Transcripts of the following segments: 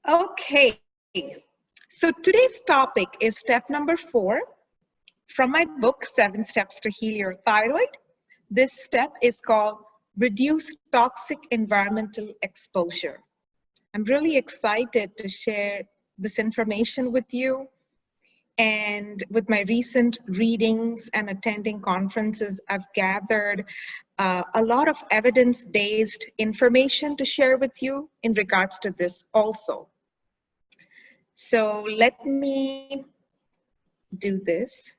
Okay, so today's topic is step number 4 from my book, 7 Steps to Heal Your Thyroid. This step is called Reduce Toxic Environmental Exposure. I'm really excited to share this information with you. And with my recent readings and attending conferences, I've gathered a lot of evidence-based information to share with you in regards to this also. So let me do this.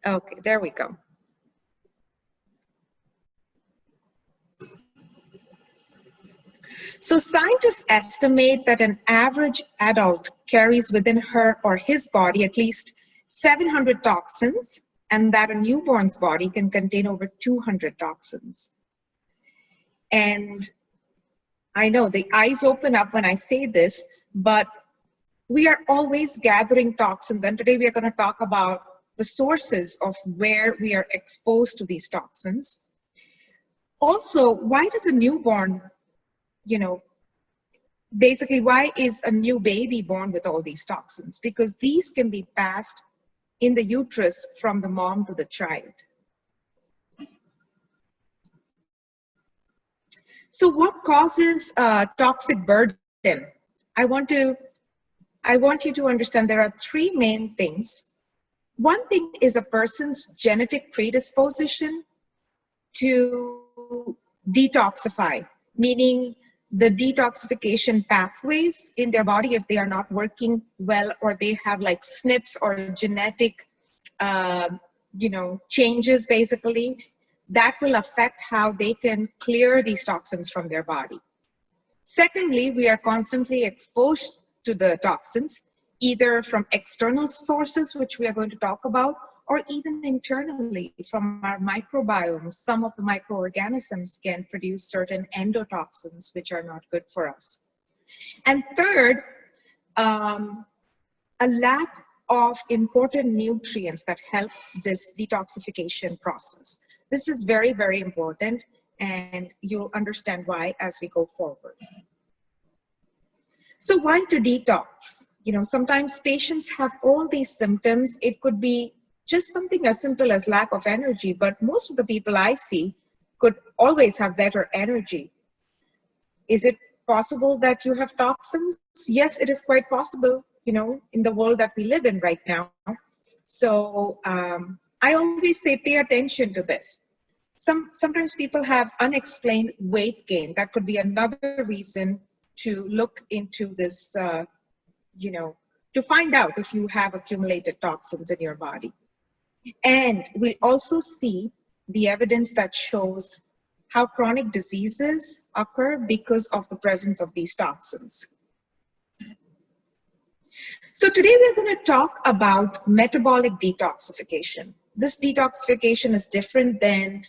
Okay, there we go. So scientists estimate that an average adult carries within her or his body at least 700 toxins, and that a newborn's body can contain over 200 toxins. And I know the eyes open up when I say this, but we are always gathering toxins, and today we are going to talk about the sources of where we are exposed to these toxins. Also, why does a newborn, basically why is a new baby born with all these toxins? Because these can be passed in the uterus from the mom to the child. So what causes toxic burden? I want you to understand there are 3 main things. One thing is a person's genetic predisposition to detoxify, meaning the detoxification pathways in their body, if they are not working well, or they have like SNPs or genetic, changes basically, that will affect how they can clear these toxins from their body. Secondly, we are constantly exposed to the toxins, either from external sources, which we are going to talk about, or even internally from our microbiome. Some of the microorganisms can produce certain endotoxins, which are not good for us. And third, a lack of important nutrients that help this detoxification process. This is very, very important, and you'll understand why as we go forward. So why to detox? Sometimes patients have all these symptoms. It could be just something as simple as lack of energy, but most of the people I see could always have better energy. Is it possible that you have toxins? Yes, it is quite possible, in the world that we live in right now. So I always say pay attention to this. Sometimes people have unexplained weight gain. That could be another reason to look into this, to find out if you have accumulated toxins in your body. And we also see the evidence that shows how chronic diseases occur because of the presence of these toxins. So today we're going to talk about metabolic detoxification. This detoxification is different than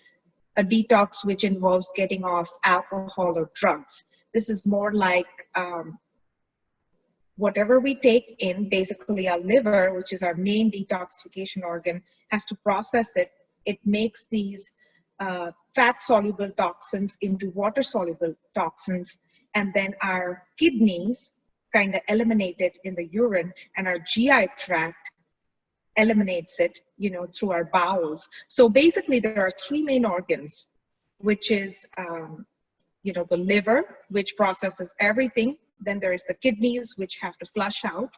a detox which involves getting off alcohol or drugs. This is more like whatever we take in, basically our liver, which is our main detoxification organ, has to process it. It makes these fat-soluble toxins into water-soluble toxins, and then our kidneys kind of eliminate it in the urine, and our GI tract eliminates it, through our bowels. So basically there are 3 main organs, which is, the liver, which processes everything. Then there is the kidneys, which have to flush out,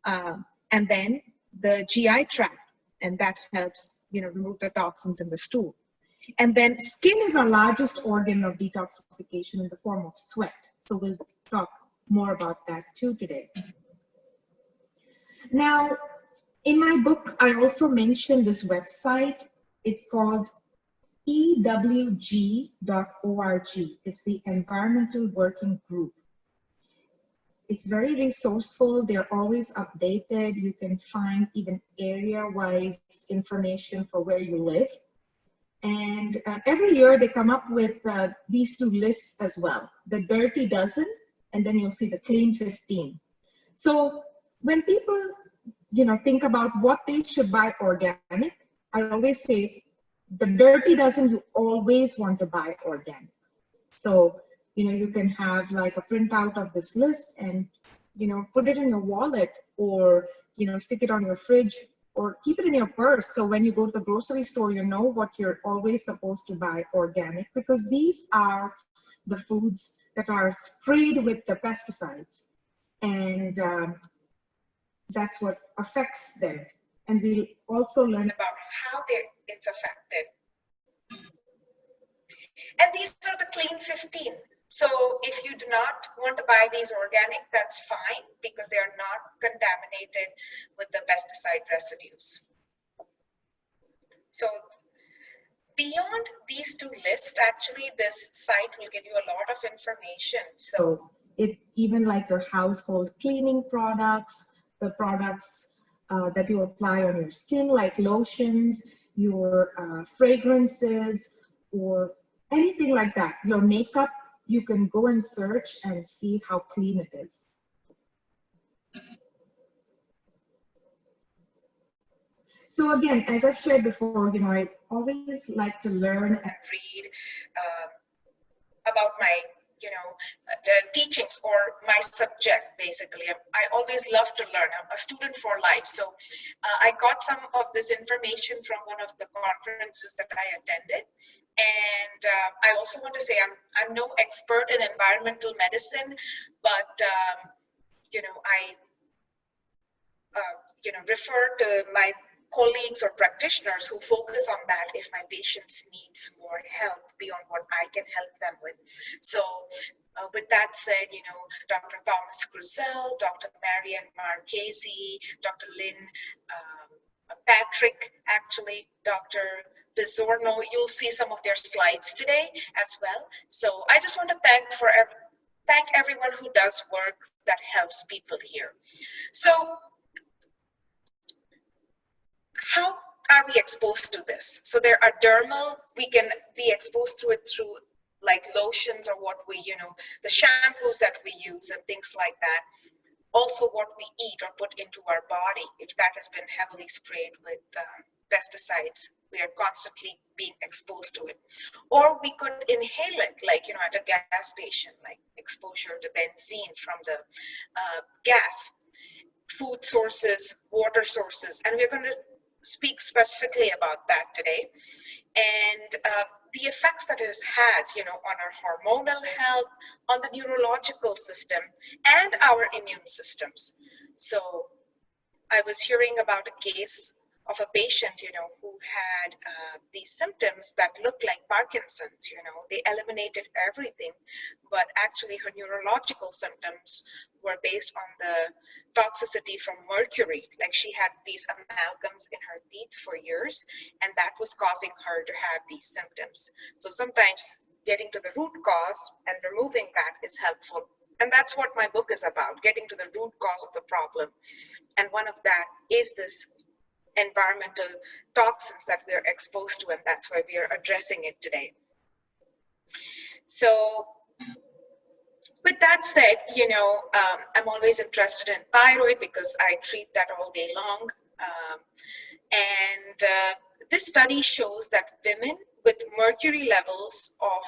and then the GI tract, and that helps, remove the toxins in the stool. And then skin is our largest organ of detoxification in the form of sweat. So we'll talk more about that too today. Now, in my book, I also mentioned this website. It's called ewg.org. It's the Environmental Working Group. It's very resourceful. They're always updated. You can find even area-wise information for where you live. And every year they come up with these 2 lists as well, the Dirty Dozen, and then you'll see the Clean 15. So when people, think about what they should buy organic, I always say the Dirty Dozen, you always want to buy organic. So You can have like a printout of this list and, put it in your wallet, or, stick it on your fridge, or keep it in your purse. So when you go to the grocery store, you know what you're always supposed to buy organic, because these are the foods that are sprayed with the pesticides. And that's what affects them. And we'll also learn about how it's affected. And these are the clean 15. So if you do not want to buy these organic, that's fine, because they are not contaminated with the pesticide residues. So beyond these two lists, actually, this site will give you a lot of information. So it even like your household cleaning products, the products that you apply on your skin, like lotions, your fragrances, or anything like that. Your makeup, you can go and search and see how clean it is. So again, as I've shared before, I always like to learn and read about my, the teachings or my subject, basically. I always love to learn. I'm a student for life. So I got some of this information from one of the conferences that I attended. And I also want to say I'm no expert in environmental medicine, but, I refer to my colleagues or practitioners who focus on that if my patients needs more help beyond what I can help them with. So with that said, Dr. Thomas Cruzel, Dr. Marianne Marchesi, Dr. Lynn Patrick, actually, Dr. Bisorno, you'll see some of their slides today as well. So I just want to thank everyone who does work that helps people here. So how are we exposed to this? So there are dermal, we can be exposed to it through like lotions or what we, the shampoos that we use and things like that. Also what we eat or put into our body, if that has been heavily sprayed with pesticides, we are constantly being exposed to it. Or we could inhale it, like, at a gas station, like exposure to benzene from the gas, food sources, water sources, and we're going to speak specifically about that today, and the effects that it has, on our hormonal health, on the neurological system, and our immune systems. So I was hearing about a case of a patient, who had these symptoms that looked like Parkinson's, they eliminated everything, but actually her neurological symptoms were based on the toxicity from mercury. Like she had these amalgams in her teeth for years, and that was causing her to have these symptoms. So sometimes getting to the root cause and removing that is helpful. And that's what my book is about, getting to the root cause of the problem. And one of that is this environmental toxins that we are exposed to, and that's why we are addressing it today. So with that said, I'm always interested in thyroid because I treat that all day long. This study shows that women with mercury levels of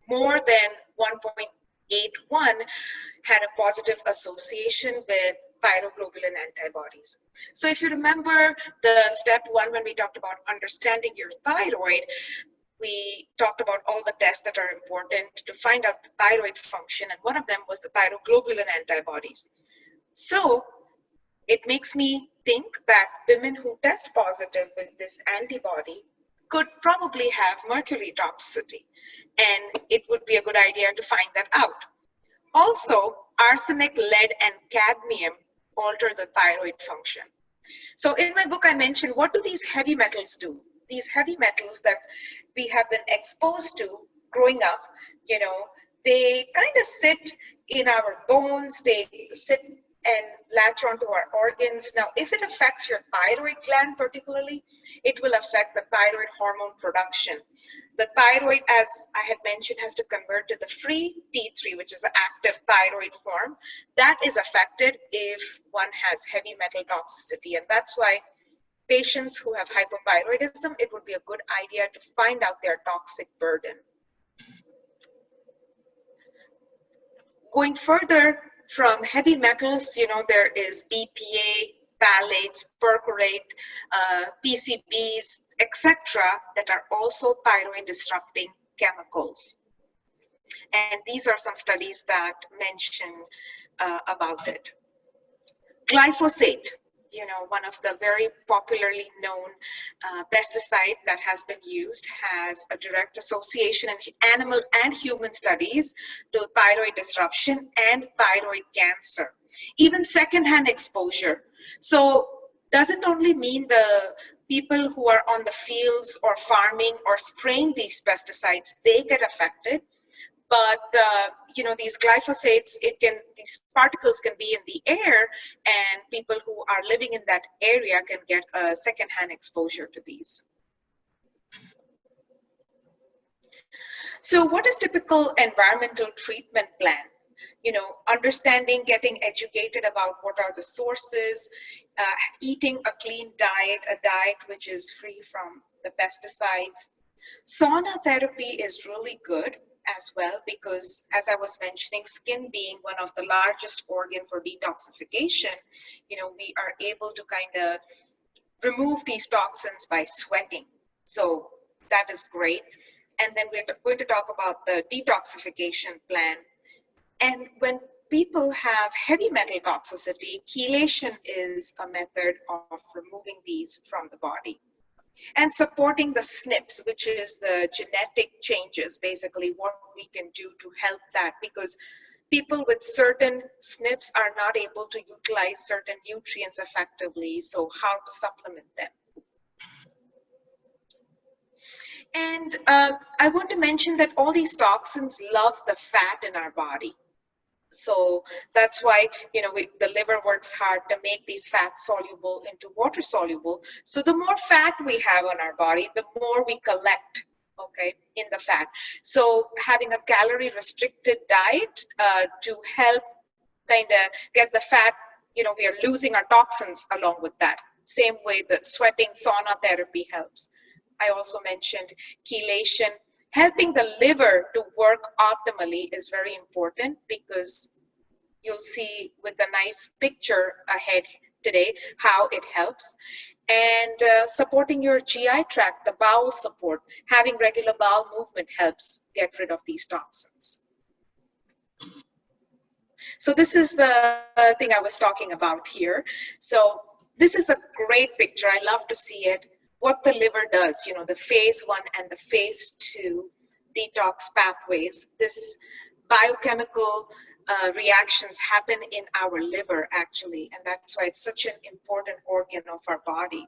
more than 1.81 had a positive association with thyroglobulin antibodies. So if you remember the step 1 when we talked about understanding your thyroid, we talked about all the tests that are important to find out the thyroid function, and one of them was the thyroglobulin antibodies. So it makes me think that women who test positive with this antibody could probably have mercury toxicity, and it would be a good idea to find that out. Also, arsenic, lead, and cadmium alter the thyroid function. So in my book, I mentioned, what do these heavy metals do? These heavy metals that we have been exposed to growing up, they kind of sit in our bones, they sit and latch onto our organs. Now, if it affects your thyroid gland particularly, it will affect the thyroid hormone production. The thyroid, as I had mentioned, has to convert to the free T3, which is the active thyroid form. That is affected if one has heavy metal toxicity. And that's why patients who have hypothyroidism, it would be a good idea to find out their toxic burden. Going further from heavy metals, there is BPA, phthalates, perchlorate, PCBs, etc., that are also thyroid disrupting chemicals. And these are some studies that mention about it. Glyphosate, one of the very popularly known pesticide that has been used, has a direct association in animal and human studies to thyroid disruption and thyroid cancer, even secondhand exposure. So doesn't only mean the people who are on the fields or farming or spraying these pesticides, they get affected, but these glyphosates, these particles can be in the air, and people who are living in that area can get a secondhand exposure to these. So what is typical environmental treatment plan? Understanding, getting educated about what are the sources, eating a clean diet, a diet which is free from the pesticides. Sauna therapy is really good as well, because as I was mentioning, skin being one of the largest organ for detoxification, we are able to kind of remove these toxins by sweating. So that is great. And then we're going to talk about the detoxification plan. And when people have heavy metal toxicity, chelation is a method of removing these from the body. And supporting the SNPs, which is the genetic changes, basically what we can do to help that, because people with certain SNPs are not able to utilize certain nutrients effectively, so how to supplement them. And I want to mention that all these toxins love the fat in our body. So that's why, the liver works hard to make these fats soluble into water soluble. So the more fat we have on our body, the more we collect, okay, in the fat. So having a calorie restricted diet to help kind of get the fat, we are losing our toxins along with that. Same way the sweating sauna therapy helps. I also mentioned chelation. Helping the liver to work optimally is very important, because you'll see with the nice picture ahead today how it helps. And supporting your GI tract, the bowel support, having regular bowel movement helps get rid of these toxins. So this is the thing I was talking about here. So this is a great picture. I love to see it. What the liver does, the phase 1 and the phase 2 detox pathways. This biochemical reactions happen in our liver, actually, and that's why it's such an important organ of our body.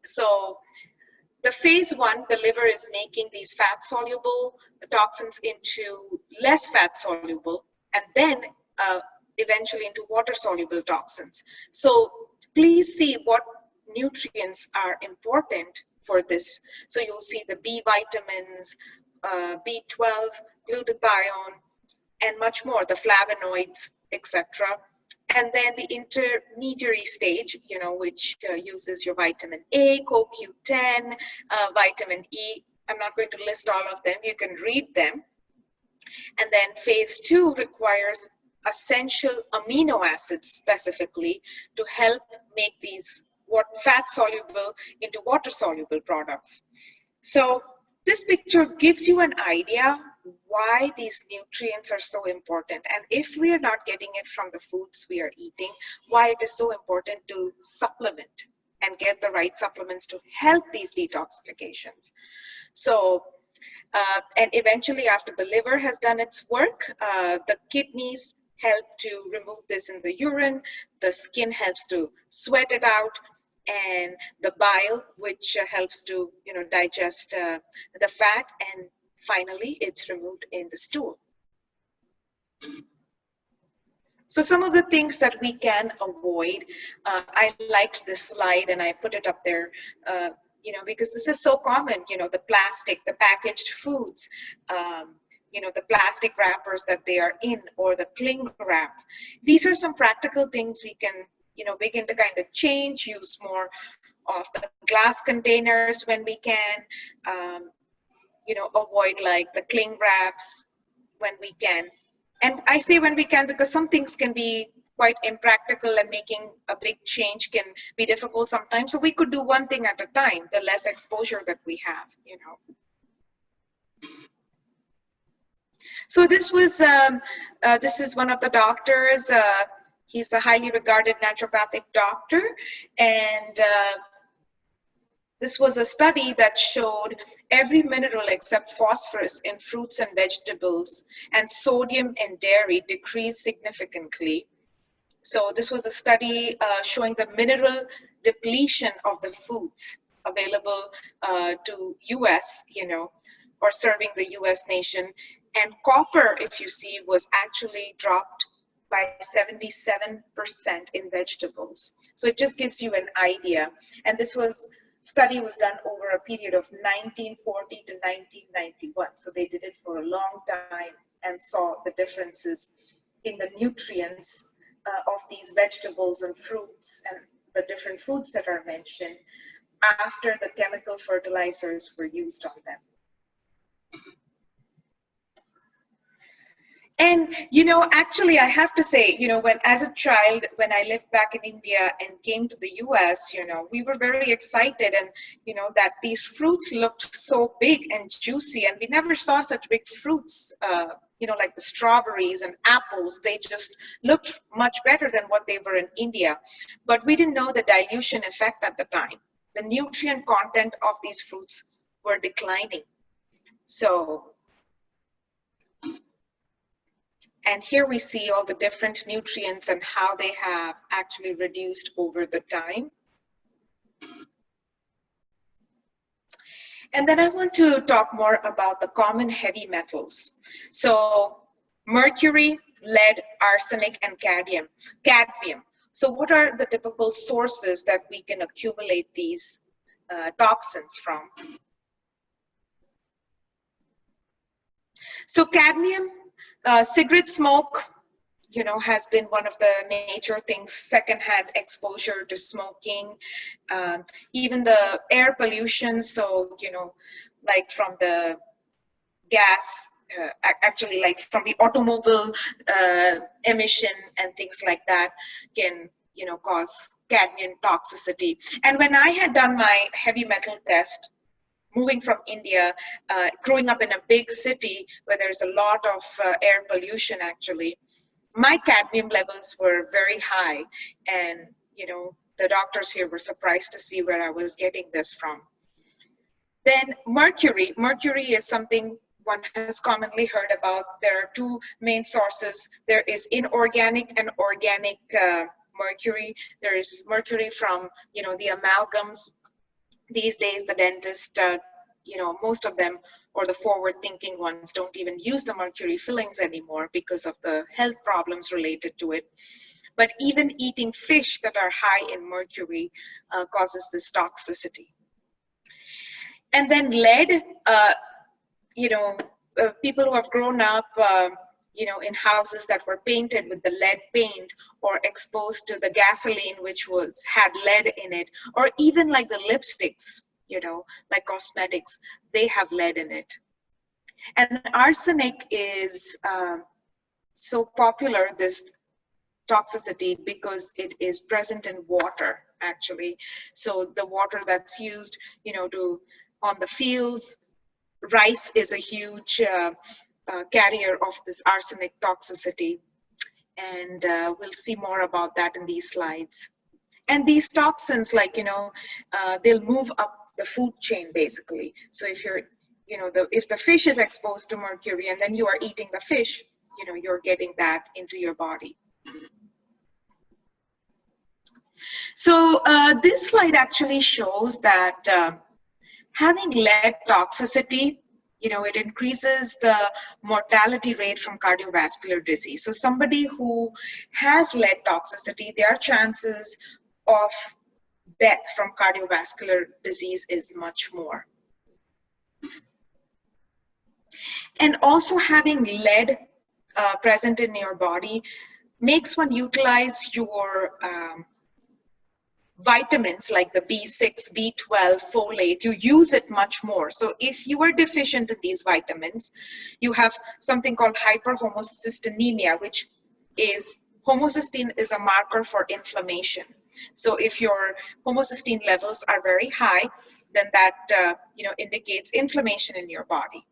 So the phase 1, the liver is making these fat soluble toxins into less fat soluble, and then eventually into water soluble toxins. So please see what nutrients are important for this. So you'll see the B vitamins, B12, glutathione, and much more, the flavonoids, etc. And then the intermediary stage, which uses your vitamin A, CoQ10, vitamin E. I'm not going to list all of them. You can read them. And then phase 2 requires essential amino acids specifically to help make these fat soluble into water soluble products. So this picture gives you an idea why these nutrients are so important, and if we are not getting it from the foods we are eating, why it is so important to supplement and get the right supplements to help these detoxifications. So and eventually, after the liver has done its work, the kidneys help to remove this in the urine, the skin helps to sweat it out, and the bile, which helps to digest the fat, and finally it's removed in the stool. So some of the things that we can avoid, I liked this slide and I put it up there, because this is so common, the plastic, the packaged foods, the plastic wrappers that they are in, or the cling wrap. These are some practical things we can, begin to kind of change, use more of the glass containers when we can, avoid like the cling wraps when we can. And I say when we can because some things can be quite impractical and making a big change can be difficult sometimes. So we could do one thing at a time, the less exposure that we have, you know. So this is one of the doctors. He's a highly regarded naturopathic doctor, and this was a study that showed every mineral except phosphorus in fruits and vegetables and sodium in dairy decreased significantly. So this was a study showing the mineral depletion of the foods available to US, you know, or serving the US nation. And copper, if you see, was actually dropped by 77% in vegetables. So it just gives you an idea. And this study was done over a period of 1940 to 1991. So they did it for a long time and saw the differences in the nutrients of these vegetables and fruits and the different foods that are mentioned after the chemical fertilizers were used on them. And, you know, actually, I have to say, you know, as a child, when I lived back in India and came to the US, you know, we were very excited and, you know, that these fruits looked so big and juicy, and we never saw such big fruits, you know, like the strawberries and apples. They just looked much better than what they were in India. But we didn't know the dilution effect at the time. The nutrient content of these fruits were declining. So, and here we see all the different nutrients and how they have actually reduced over the time. And then I want to talk more about the common heavy metals. So mercury, lead, arsenic, and cadmium. So what are the typical sources that we can accumulate these toxins from? So cadmium, cigarette smoke, you know, has been one of the major things, secondhand exposure to smoking, even the air pollution. So, you know, like from the gas, actually like from the automobile emission and things like that can, you know, cause cadmium toxicity. And when I had done my heavy metal test, moving from India, growing up in a big city where there's a lot of air pollution actually, my cadmium levels were very high. And, you know, the doctors here were surprised to see where I was getting this from. Then mercury. Mercury is something one has commonly heard about. There are two main sources. There is inorganic and organic mercury. There is mercury from, you know, the amalgams. These days, the dentist, you know, most of them, or the forward-thinking ones, don't even use the mercury fillings anymore because of the health problems related to it. But even eating fish that are high in mercury causes this toxicity. And then lead, you know, people who have grown up, you know, in houses that were painted with the lead paint or exposed to the gasoline, which had lead in it, or even like the lipsticks, you know, like cosmetics, they have lead in it. And arsenic is so popular, this toxicity, because it is present in water, actually. So the water that's used, you know, on the fields, rice is a huge carrier of this arsenic toxicity. And we'll see more about that in these slides. And these toxins, like, you know, they'll move up the food chain, basically. So if you're, you know, if the fish is exposed to mercury and then you are eating the fish, you know, you're getting that into your body. So this slide actually shows that having lead toxicity, you know, it increases the mortality rate from cardiovascular disease. So somebody who has lead toxicity, their chances of death from cardiovascular disease is much more. And also having lead present in your body makes one utilize your vitamins like the B6, B12, folate, you use it much more. So if you are deficient in these vitamins, you have something called hyperhomocystinemia, which is, homocysteine is a marker for inflammation. So if your homocysteine levels are very high, then that indicates inflammation in your body.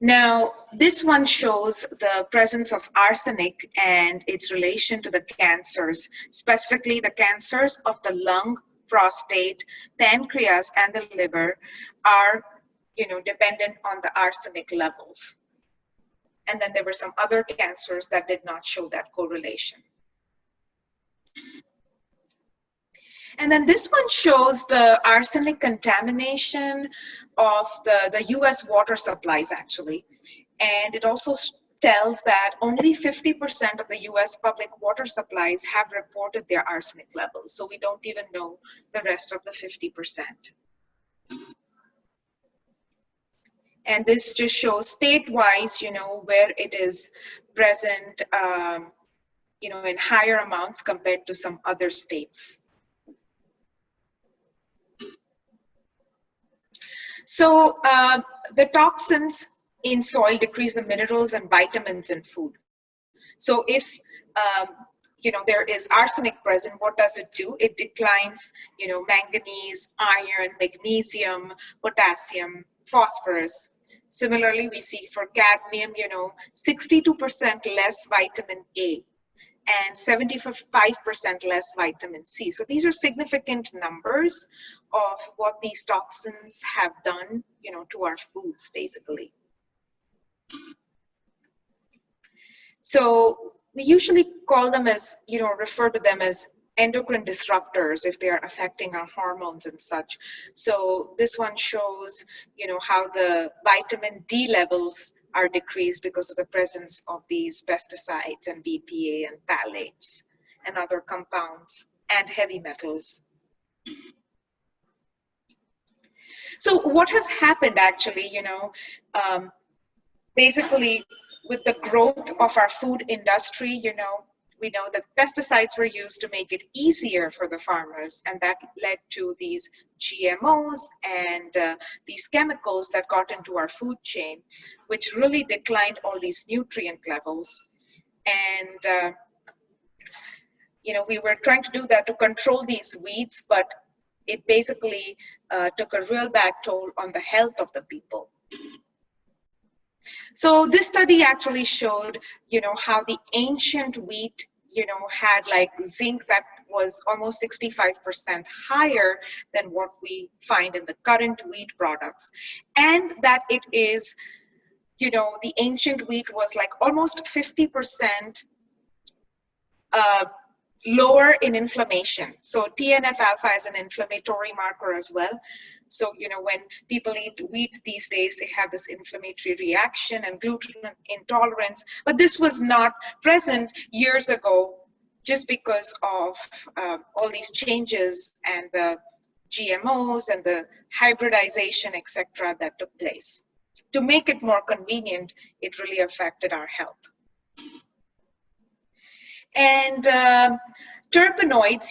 Now, this one shows the presence of arsenic and its relation to the cancers, specifically the cancers of the lung, prostate, pancreas, and the liver are, dependent on the arsenic levels. And then there were some other cancers that did not show that correlation. And then this one shows the arsenic contamination of the US water supplies, actually. And it also tells that only 50% of the US public water supplies have reported their arsenic levels. So we don't even know the rest of the 50%. And this just shows state-wise, where it is present, in higher amounts compared to some other states. So the toxins in soil decrease the minerals and vitamins in food. So if there is arsenic present, what does it do? It declines, manganese, iron, magnesium, potassium, phosphorus. Similarly, we see for cadmium, 62% less vitamin A and 75% less vitamin C. So these are significant numbers of what these toxins have done, to our foods, basically. So we usually call them as, refer to them as endocrine disruptors if they are affecting our hormones and such. So this one shows, how the vitamin D levels are decreased because of the presence of these pesticides and BPA and phthalates and other compounds and heavy metals. So what has happened actually, basically with the growth of our food industry, we know that pesticides were used to make it easier for the farmers, and that led to these GMOs and these chemicals that got into our food chain, which really declined all these nutrient levels. And, we were trying to do that to control these weeds, but it basically took a real bad toll on the health of the people. So this study actually showed, how the ancient wheat, had like zinc that was almost 65% higher than what we find in the current wheat products. And that it is, the ancient wheat was like almost 50% lower in inflammation. So TNF-alpha is an inflammatory marker as well. So, when people eat wheat these days, they have this inflammatory reaction and gluten intolerance. But this was not present years ago just because of all these changes and the GMOs and the hybridization, etc., that took place. To make it more convenient, it really affected our health. And terpenoids,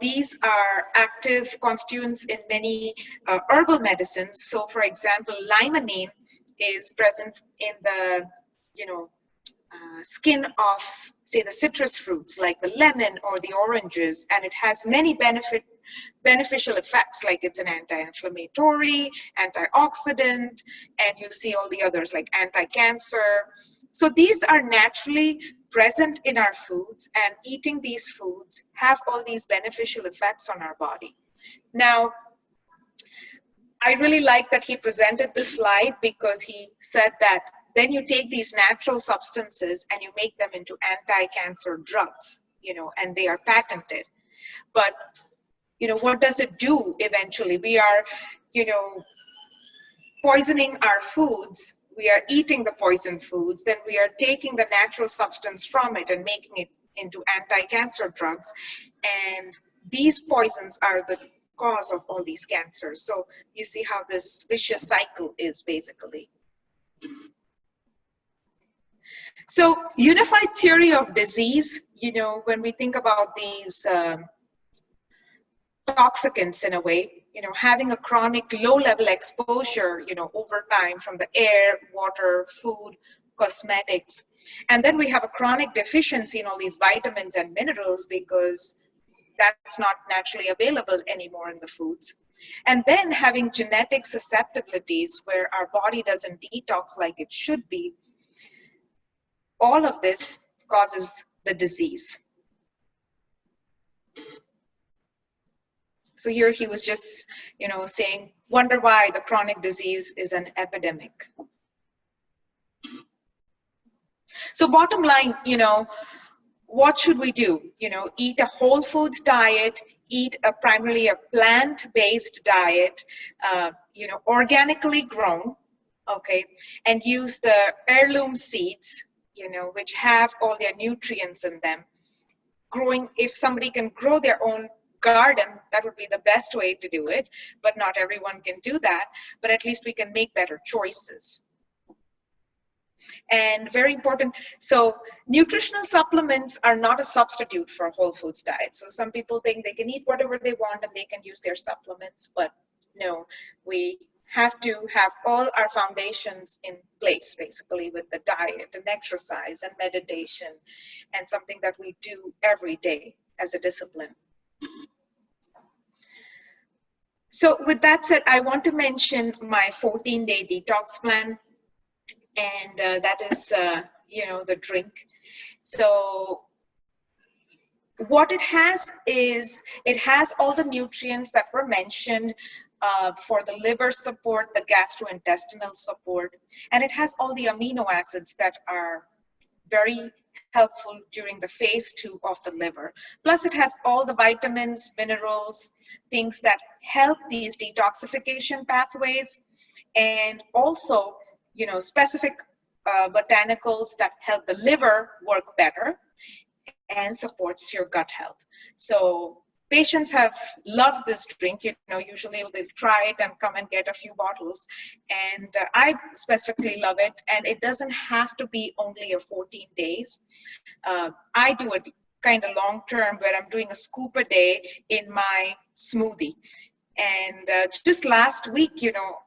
these are active constituents in many herbal medicines. So, for example, limonene is present in the, skin of, say, the citrus fruits like the lemon or the oranges, and it has many beneficial effects, like it's an anti-inflammatory, antioxidant, and you see all the others like anti-cancer. So these are naturally present in our foods, and eating these foods have all these beneficial effects on our body. Now, I really like that he presented this slide because he said that then you take these natural substances and you make them into anti-cancer drugs, and they are patented. But, what does it do eventually? We are, poisoning our foods. We are eating the poisoned foods, then we are taking the natural substance from it and making it into anti-cancer drugs. And these poisons are the cause of all these cancers. So you see how this vicious cycle is basically. So unified theory of disease, you know, when we think about these toxicants in a way, you know, having a chronic low level exposure, you know, over time from the air, water, food, cosmetics. And then we have a chronic deficiency in all these vitamins and minerals because that's not naturally available anymore in the foods. And then having genetic susceptibilities where our body doesn't detox like it should be, all of this causes the disease. So here he was just, you know, saying, wonder why the chronic disease is an epidemic. So bottom line, you know, what should we do? You know, eat a whole foods diet, eat primarily a plant-based diet, you know, organically grown, okay, and use the heirloom seeds, you know, which have all their nutrients in them. Growing, if somebody can grow their own garden, that would be the best way to do it, but not everyone can do that, but at least we can make better choices. And very important, so nutritional supplements are not a substitute for a whole foods diet. So some people think they can eat whatever they want and they can use their supplements, but no, we have to have all our foundations in place, basically, with the diet and exercise and meditation, and something that we do every day as a discipline. So with that said, I want to mention my 14-day detox plan, and that is, you know, the drink. So what it has is, it has all the nutrients that were mentioned for the liver support, the gastrointestinal support, and it has all the amino acids that are very helpful during the phase 2 of the liver. Plus it has all the vitamins, minerals, things that help these detoxification pathways, and also, you know, specific botanicals that help the liver work better and supports your gut health. So patients have loved this drink. You know, usually they'll try it and come and get a few bottles, and I specifically love it. And it doesn't have to be only a 14 days. I do it kind of long term, where I'm doing a scoop a day in my smoothie. And just last week, you know,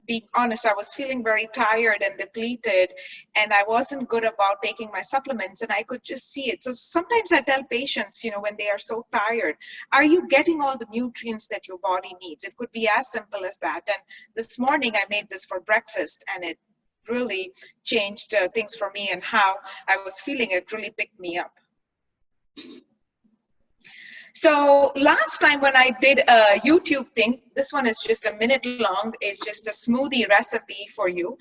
being honest, I was feeling very tired and depleted, and I wasn't good about taking my supplements, and I could just see it. So sometimes I tell patients, you know, when they are so tired, are you getting all the nutrients that your body needs? It could be as simple as that. And this morning I made this for breakfast, and it really changed things for me, and how I was feeling, it really picked me up. So last time when I did a YouTube thing, this one is just a minute long, it's just a smoothie recipe for you.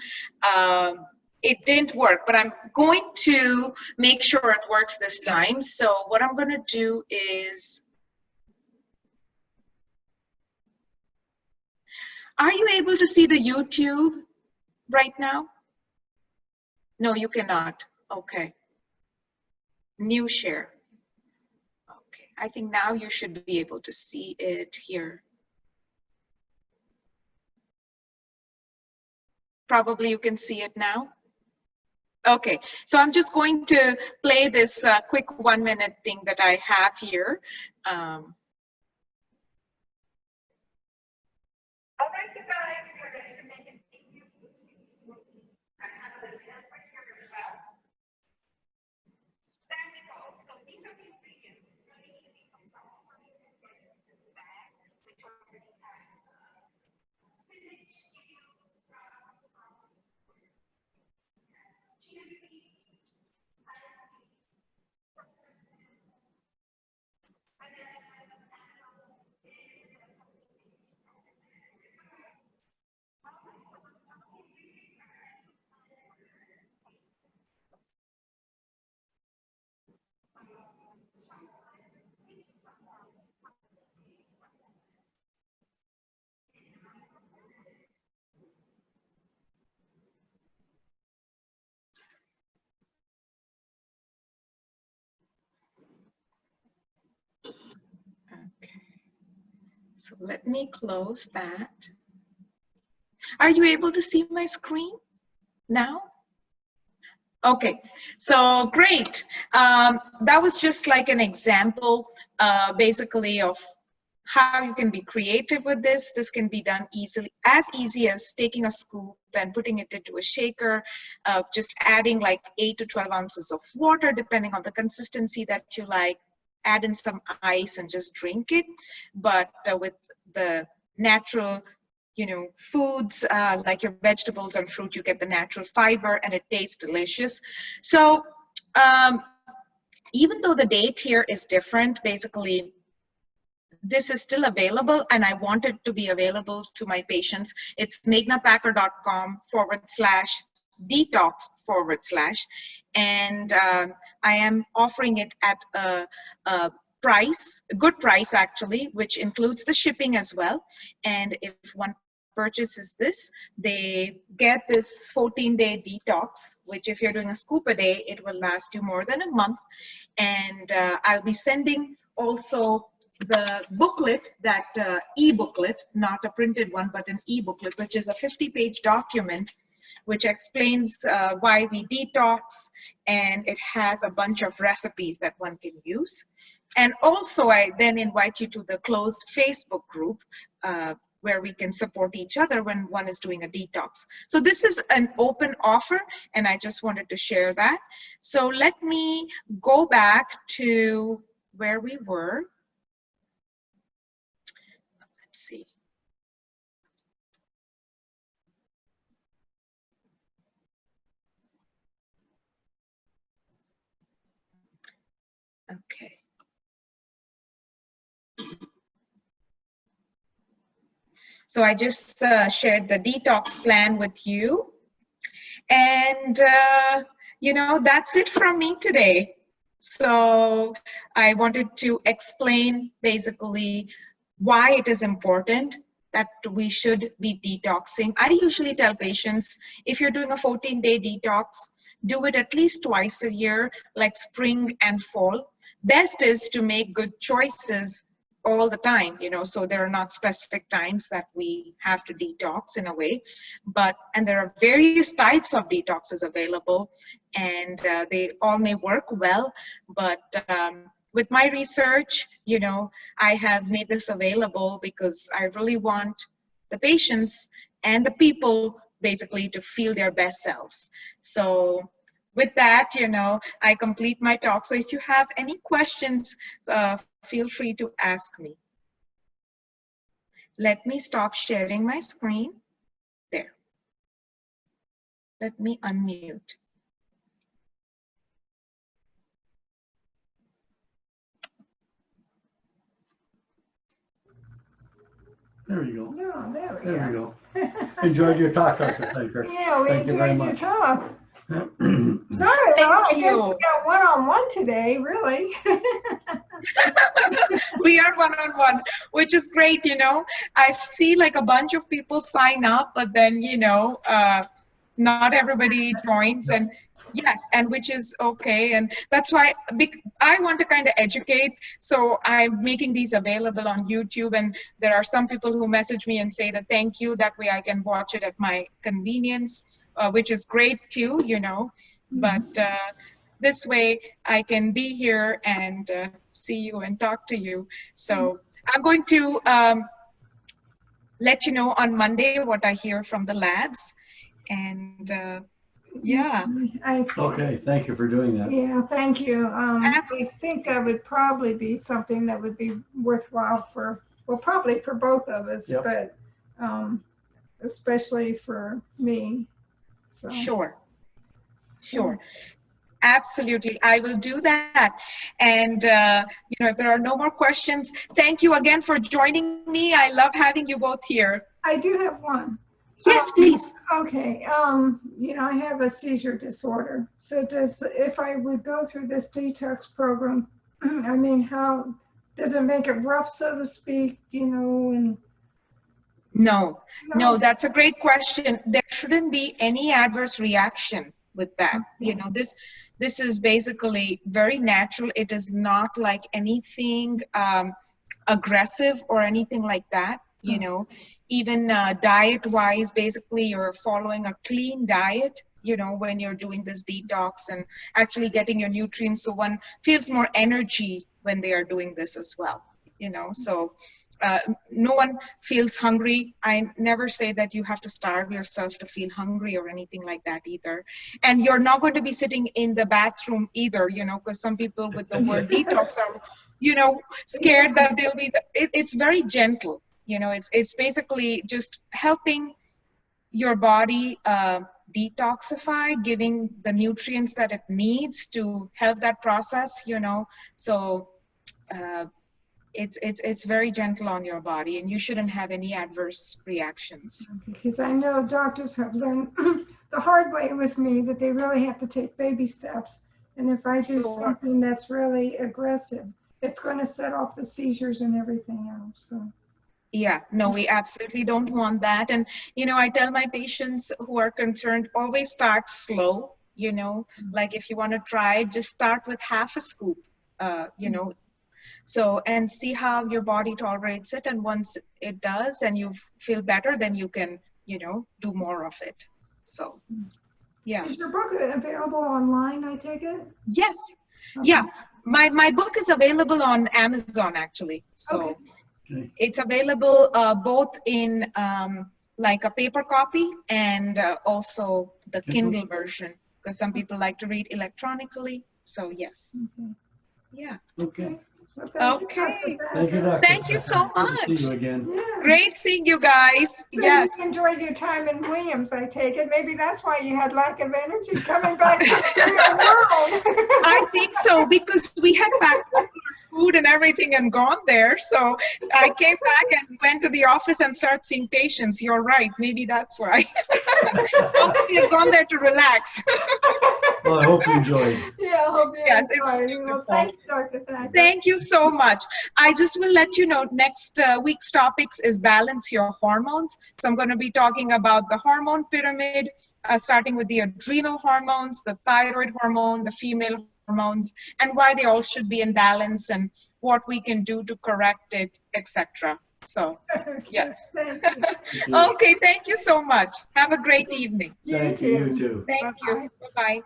It didn't work, but I'm going to make sure it works this time. So what I'm going to do is, are you able to see the YouTube right now? No, you cannot. Okay. New share. Okay, I think now you should be able to see it here. Probably you can see it now. Okay, so I'm just going to play this quick 1-minute thing that I have here. All right, you guys, we're ready to make an smoothie. I have a little help right here as well. There we go. So these are the ingredients. Really easy from this bag, which already has spinach, chia seeds, okay, so let me close that. Are you able to see my screen now? Okay, so great. That was just like an example, basically, of how you can be creative with this. This can be done easily, as easy as taking a scoop and putting it into a shaker, just adding like 8 to 12 ounces of water, depending on the consistency that you like. Add in some ice and just drink it. But with the natural, foods like your vegetables and fruit, you get the natural fiber and it tastes delicious. So even though the date here is different, basically, this is still available, and I want it to be available to my patients. It's megnapacker.com/detox/. And I am offering it at a good price actually, which includes the shipping as well. And if one purchases this, they get this 14-day detox, which if you're doing a scoop a day, it will last you more than a month. And I'll be sending also the booklet, that e-booklet, not a printed one, but an e-booklet, which is a 50-page document which explains why we detox, and it has a bunch of recipes that one can use. And also, I then invite you to the closed Facebook group where we can support each other when one is doing a detox. So this is an open offer, and I just wanted to share that. So let me go back to where we were. Let's see. Okay. So I just shared the detox plan with you. And, that's it from me today. So I wanted to explain basically why it is important that we should be detoxing. I usually tell patients, if you're doing a 14-day detox, do it at least twice a year, like spring and fall. Best is to make good choices all the time, so there are not specific times that we have to detox in a way, and there are various types of detoxes available, and they all may work well, but with my research, I have made this available because I really want the patients and the people basically to feel their best selves. So with that, I complete my talk. So if you have any questions, feel free to ask me. Let me stop sharing my screen. There. Let me unmute. There you go. Oh, there we There go. we go. Enjoyed your talk, Dr. Thaker. Yeah, we Thank you very enjoyed your much. talk. Sorry, well, I guess you. we got one-on-one today, really. We are one-on-one, which is great, I see like a bunch of people sign up, but then, not everybody joins, and yes, and which is okay. And that's why I want to kind of educate. So I'm making these available on YouTube, and there are some people who message me and say that thank you. That way I can watch it at my convenience, which is great too, But this way I can be here and see you and talk to you. So I'm going to let you know on Monday what I hear from the labs. And yeah. Okay, thank you for doing that. Yeah, thank you. I think that would probably be something that would be worthwhile probably for both of us, Yep. but especially for me. So. Sure. Absolutely, I will do that. And if there are no more questions, thank you again for joining me. I love having you both here. I do have one. Yes, please. Okay. I have a seizure disorder. So if I would go through this detox program, I mean, how does it make it rough, so to speak? And No, that's a great question. There shouldn't be any adverse reaction with that. This is basically very natural. It is not like anything aggressive or anything like that. Even diet-wise, basically you're following a clean diet. you know, when you're doing this detox and actually getting your nutrients. So one feels more energy when they are doing this as well, you know. So no one feels hungry. I never say that you have to starve yourself to feel hungry or anything like that either. And you're not going to be sitting in the bathroom either, you know, because some people with the word detox are, you know, scared that they'll be, it's very gentle, you know, it's basically just helping your body detoxify, giving the nutrients that it needs to help that process, you know. So it's very gentle on your body, and you shouldn't have any adverse reactions. Because I know doctors have learned the hard way with me that they really have to take baby steps. And if I do something that's really aggressive, it's going to set off the seizures and everything else. So. Yeah, no, we absolutely don't want that. And, you know, I tell my patients who are concerned, always start slow, you know, like if you want to try, just start with half a scoop, you know, so, and see how your body tolerates it. And once it does and you feel better, then you can, you know, do more of it. So, yeah. Is your book available online, I take it? Yes. Okay. Yeah. My book is available on Amazon, actually. So it's available both in like a paper copy and also the Kindle version, because some people like to read electronically. So, yes. Okay. Yeah. Okay. Well, Okay. Thank you, Doctor. Thank you so Good to much. see you again. Yeah. Great seeing you guys. So Yes. you enjoyed your time in Williams, I take it. Maybe that's why you had lack of energy coming back to the real world. I think so, because we had packed up our food and everything and gone there. So I came back and went to the office and started seeing patients. You're right. Maybe that's why. We had gone there to relax. Well, I hope you enjoyed. Yeah, I hope you Yes, it was enjoyed. beautiful. Well, thanks, Dr. Thacker. Thank you so much. I just will let you know next week's topics is balance your hormones. So I'm going to be talking about the hormone pyramid, starting with the adrenal hormones, the thyroid hormone, the female hormones, and why they all should be in balance and what we can do to correct it, etc. So, yes. Thank you. Okay, thank you so much. Have a great evening. Thank you, you too. Thank you. Bye-bye.